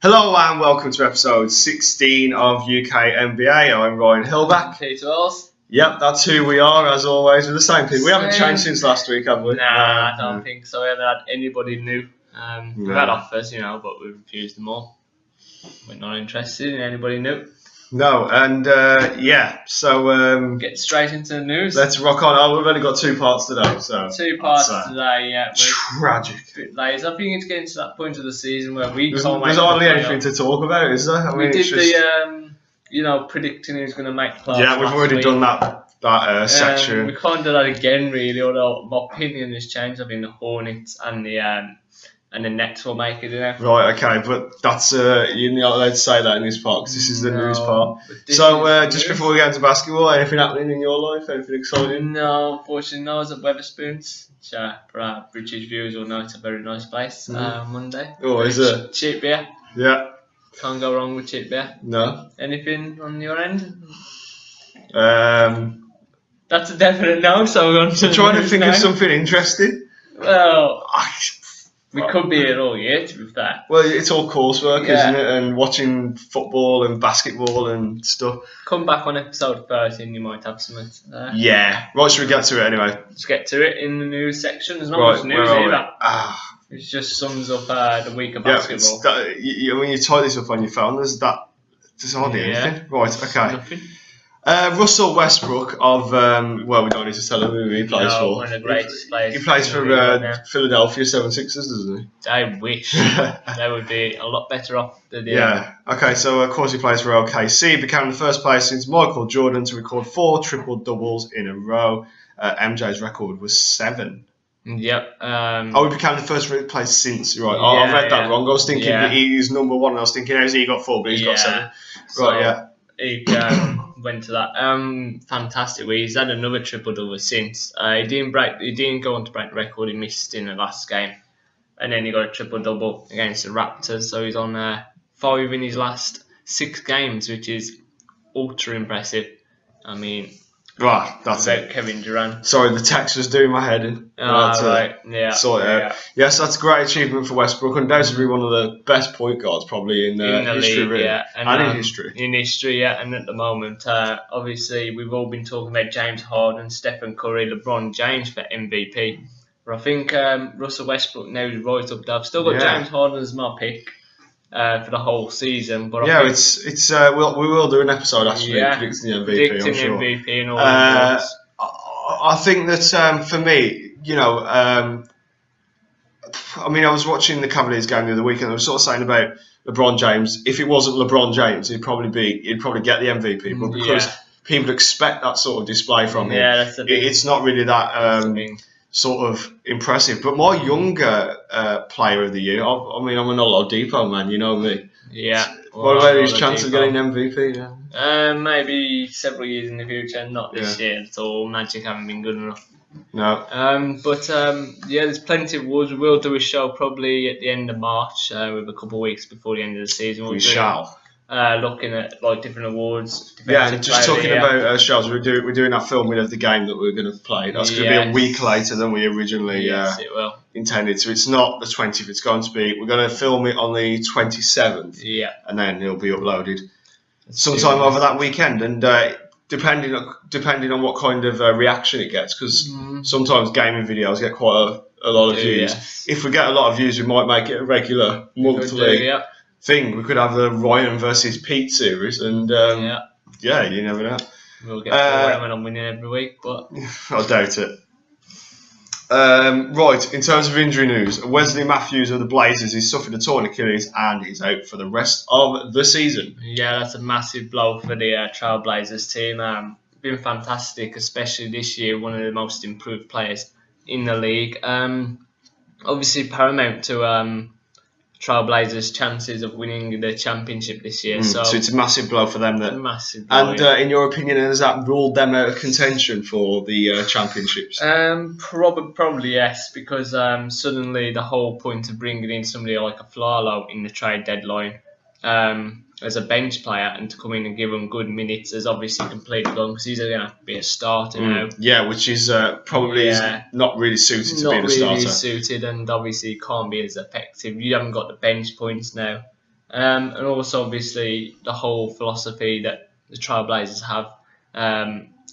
Hello and welcome to episode 16 of UK NBA. I'm Ryan Hillback. Peter Wells. Yep, that's who we are as always. We're the same people. We haven't changed since last week, have we? Nah, I don't think so. We haven't had anybody new. We've had offers, but we've refused them all. We're not interested in anybody new. No, and so get straight into the news. Let's rock on. Oh, we've only got two parts today, so two parts today. Yeah, tragic. I think it's getting to that point of the season where there's hardly anything to talk about, is there? I mean, we did predicting who's going to make playoffs. Yeah, we've already done that section. We can't do that again, really. Although my opinion has changed. I think the Hornets and the Nets will make it, Right, okay, but that's you're not allowed to say that in this part because this is the news part. So, just before we get into basketball, anything happening in your life? Anything exciting? No, unfortunately, no. I was at Wetherspoons, which for our British viewers will know it's a very nice place. Monday. Oh, is it? Cheap beer. Yeah. Can't go wrong with cheap beer. No. Anything on your end? That's a definite no. So we're on to trying to think of something interesting. Well. We could be here all year, to be fair. Well, it's all coursework, isn't it? And watching football and basketball and stuff. Come back on episode 13, you might have something. Yeah. Right, should we get to it anyway? Let's get to it in the news section. There's not much news either. It just sums up the week of basketball. When you tie this up on your phone, there's hardly anything. Right, okay. Nothing. Russell Westbrook of, we don't need to tell him who he plays for. One of the greatest players. He plays for Philadelphia 76ers, doesn't he? I wish. They would be a lot better off than okay, so of course he plays for OKC. Became the first player since Michael Jordan to record 4 triple-doubles in a row. MJ's record was 7. Yep. He became the first player since. Right. I read that wrong. I was thinking he's number 1, and I was thinking, how's he got 4, but he's got 7. Right, He went to that fantastic way. He's had another triple-double since. He didn't go on to break the record. He missed in the last game, and then he got a triple-double against the Raptors. So he's on 5 in his last 6 games, which is ultra impressive. I mean, that's it. Kevin Durant. Sorry, the text was doing my head in. Right. Yeah. Yes, that's a great achievement for Westbrook. Undoubtedly one of the best point guards probably in the history, league, really. And in history. In history, and at the moment, obviously, we've all been talking about James Harden, Stephen Curry, LeBron James for MVP. But I think Russell Westbrook now is right up there. I've still got James Harden as my pick. For the whole season, but I think we will do an episode actually predicting the MVP. I'm sure. MVP and all that. I think that for me, I was watching the Cavaliers game the other week, and I was sort of saying about LeBron James. If it wasn't LeBron James, he'd probably get the MVP. But because people expect that sort of display from him, that's the thing. It's not really that. Sort of impressive, but my younger player of the year. I'm an Oladipo man, you know me. Yeah. What about his chance of getting MVP? Maybe several years in the future, not this year at all. Magic haven't been good enough. No. There's plenty of awards. We will do a show probably at the end of March, with a couple of weeks before the end of the season. We shall. Looking at different awards. And just talking about shows, we're doing that filming of the game that we're going to play. That's going to be a week later than we originally intended. So it's not the 20th. It's going to be. We're going to film it on the 27th. Yeah. And then it'll be uploaded sometime over that weekend. And depending on what kind of reaction it gets, because sometimes gaming videos get quite a lot of views. Yes. If we get a lot of views, we might make it a regular monthly thing. We could have the Ryan versus Pete series, and you never know. We'll get when I'm winning every week, but I doubt it. Right, in terms of injury news, Wesley Matthews of the Blazers has suffered a torn Achilles and he's out for the rest of the season. Yeah, that's a massive blow for the Trailblazers team. Been fantastic, especially this year, one of the most improved players in the league. Obviously paramount to Trailblazers' chances of winning the championship this year. So it's a massive blow for them then. Massive blow, and in your opinion, has that ruled them out of contention for the championships? Probably yes, because suddenly the whole point of bringing in somebody like a Flalo in the trade deadline as a bench player and to come in and give him good minutes has obviously completely gone, because he's going to have to be a starter now. Yeah, which is probably is not really suited to being a starter. Not really suited, and obviously can't be as effective. You haven't got the bench points now. And also obviously the whole philosophy that the Trailblazers have,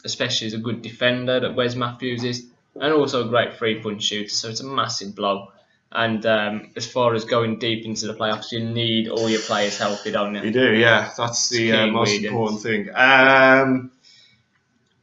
especially as a good defender that Wes Matthews is, and also a great three-point shooter. So it's a massive blow. And as far as going deep into the playoffs, you need all your players healthy, don't you? You do, yeah. That's the most important thing.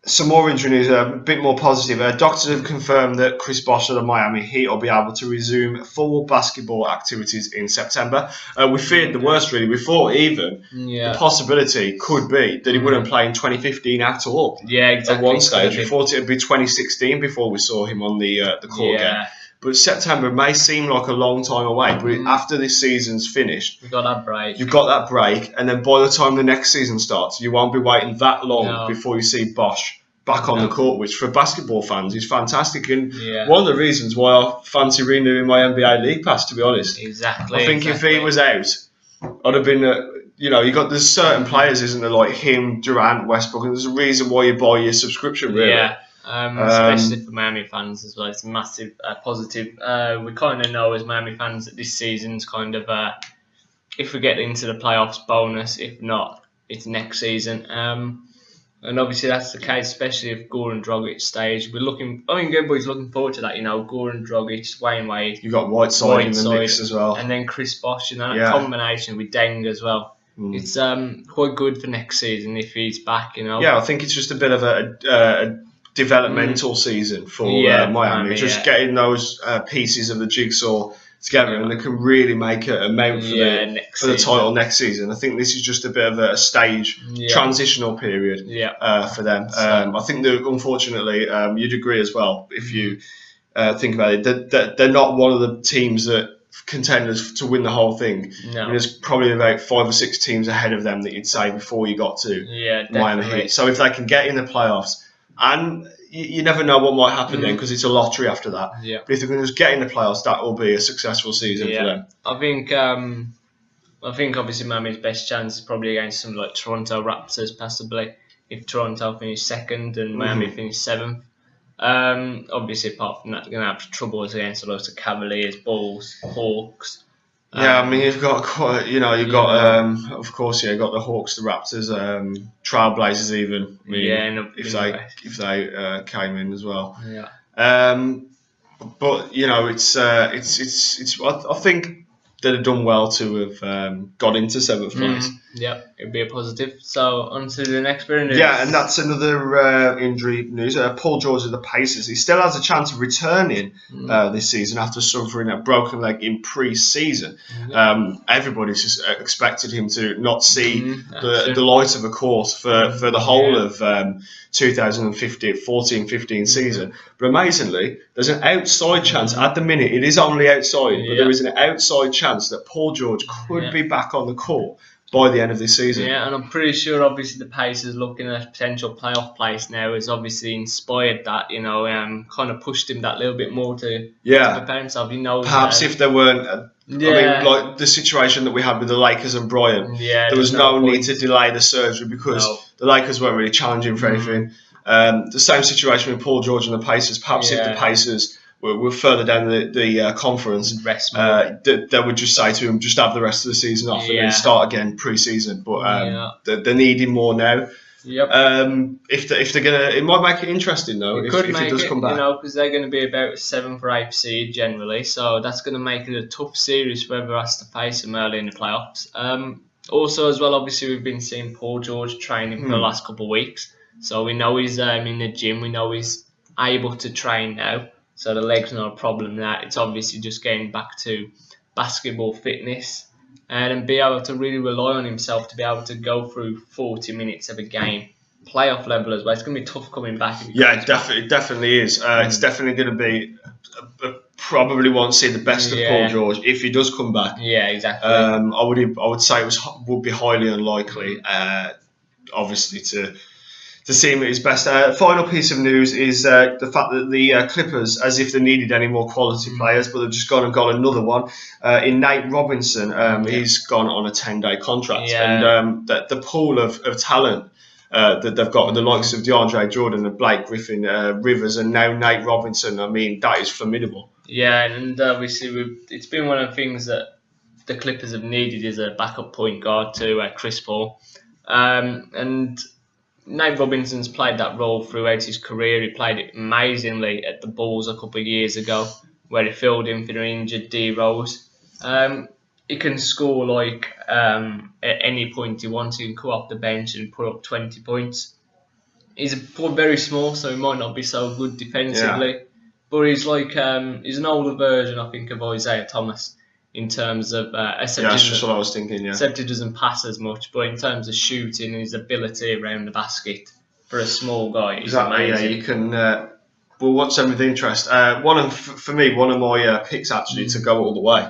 Some more injury news, a bit more positive. Doctors have confirmed that Chris Bosh of the Miami Heat will be able to resume full basketball activities in September. We feared the worst, really. We thought even the possibility could be that he wouldn't play in 2015 at all. Yeah, exactly. At one stage, we thought it would be 2016 before we saw him on the court again. But September may seem like a long time away, but after this season's finished, you've got that break. You've got that break, and then by the time the next season starts, you won't be waiting that long before you see Bosh back on the court, which for basketball fans is fantastic. And one of the reasons why I fancy renewing my NBA League Pass, to be honest. Exactly. I think if he was out, I'd have been, there's certain players, isn't there, like him, Durant, Westbrook, and there's a reason why you buy your subscription, really. Yeah. Especially for Miami fans as well, it's a massive positive. We kind of know as Miami fans that this season's kind of, if we get into the playoffs, bonus. If not, it's next season. And obviously that's the case, especially if Goran Dragic stays. Everybody's looking forward to that. Goran Dragic, Wayne Wade. You've got Whiteside in the mix as well, and then Chris Bosh. That combination with Deng as well. It's quite good for next season if he's back. Yeah, I think it's just a bit of a developmental season for Miami. Just getting those pieces of the jigsaw together, and they can really make a mount for the title next season. I think this is just a bit of a stage transitional period for them. I think that unfortunately you'd agree as well if you think about it that they're not one of the teams that contenders to win the whole thing. No. There's probably about 5 or 6 teams ahead of them that you'd say before you got to Miami Heat. So if they can get in the playoffs, and you never know what might happen then because it's a lottery after that. Yeah. But if they can just get in the playoffs, that will be a successful season for them. I think obviously Miami's best chance is probably against some like Toronto Raptors, possibly if Toronto finish second and Miami finish 7th. Obviously, apart from that, they're going to have troubles against lots of Cavaliers, Bulls, Hawks. You've got quite, of course, you've got the Hawks, the Raptors, Trailblazers, even. If they came in as well. Yeah. But it's I think they'd have done well to have got into 7th place. Yeah, it'd be a positive. So on to the next bit of news. Yeah, and that's another injury news. Paul George of the Pacers. He still has a chance of returning this season after suffering a broken leg in pre-season. Everybody's just expected him to not see the light of a court for the whole of 2014-15 season. But amazingly, there's an outside chance. At the minute, it is only outside, but there is an outside chance that Paul George could be back on the court by the end of this season. Yeah, and I'm pretty sure obviously the Pacers looking at a potential playoff place now has obviously inspired that, kind of pushed him that little bit more to prepare himself. Perhaps if there weren't, like the situation that we had with the Lakers and Bryant, there was no need to delay the surgery because the Lakers weren't really challenging for anything. The same situation with Paul George and the Pacers. Perhaps if the Pacers were further down the conference, they would just say to him, just have the rest of the season off and then start again pre-season. But they're needing more now. Yep. If they're gonna, it might make it interesting though. If it does come back, because they're going to be about 7th or 8th seed generally, so that's going to make it a tough series for whoever has to face them early in the playoffs. Also, as well, obviously we've been seeing Paul George training for the last couple of weeks, so we know he's in the gym. We know he's able to train now. So the leg's not a problem there. It's obviously just getting back to basketball fitness and be able to really rely on himself to be able to go through 40 minutes of a game, playoff level as well. It's going to be tough coming back. Yeah, it definitely is. It's definitely going to be, probably won't see the best of Paul George if he does come back. Yeah, exactly. I would say would be highly unlikely, obviously, to see him at his best. Final piece of news is the fact that the Clippers, as if they needed any more quality players, but they've just gone and got another one in Nate Robinson. He's gone on a 10-day contract, and the pool of talent that they've got, the likes of DeAndre Jordan and Blake Griffin, Rivers, and now Nate Robinson. I mean, that is formidable. Yeah, and obviously it's been one of the things that the Clippers have needed is a backup point guard to Chris Paul. And Nate Robinson's played that role throughout his career. He played it amazingly at the Bulls a couple of years ago, where he filled in for the injured D Rose. He can score like at any point he wants. He can come off the bench and put up 20 points. He's very small, so he might not be so good defensively, but he's like he's an older version, I think, of Isaiah Thomas in terms of that's just what I was thinking. Except he doesn't pass as much, but in terms of shooting, his ability around the basket for a small guy is amazing. Yeah, you can. We'll watch them with interest. For me, one of my picks actually to go all the way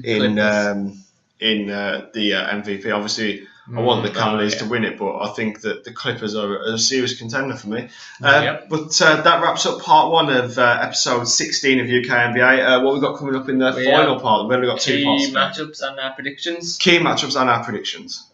in the MVP. Obviously, I want the Cavaliers to win it, but I think that the Clippers are a serious contender for me. But that wraps up part 1 of episode 16 of UK NBA. What we've got coming up in the final part? We've only got 2 parts. Key matchups and our predictions. Key matchups and our predictions.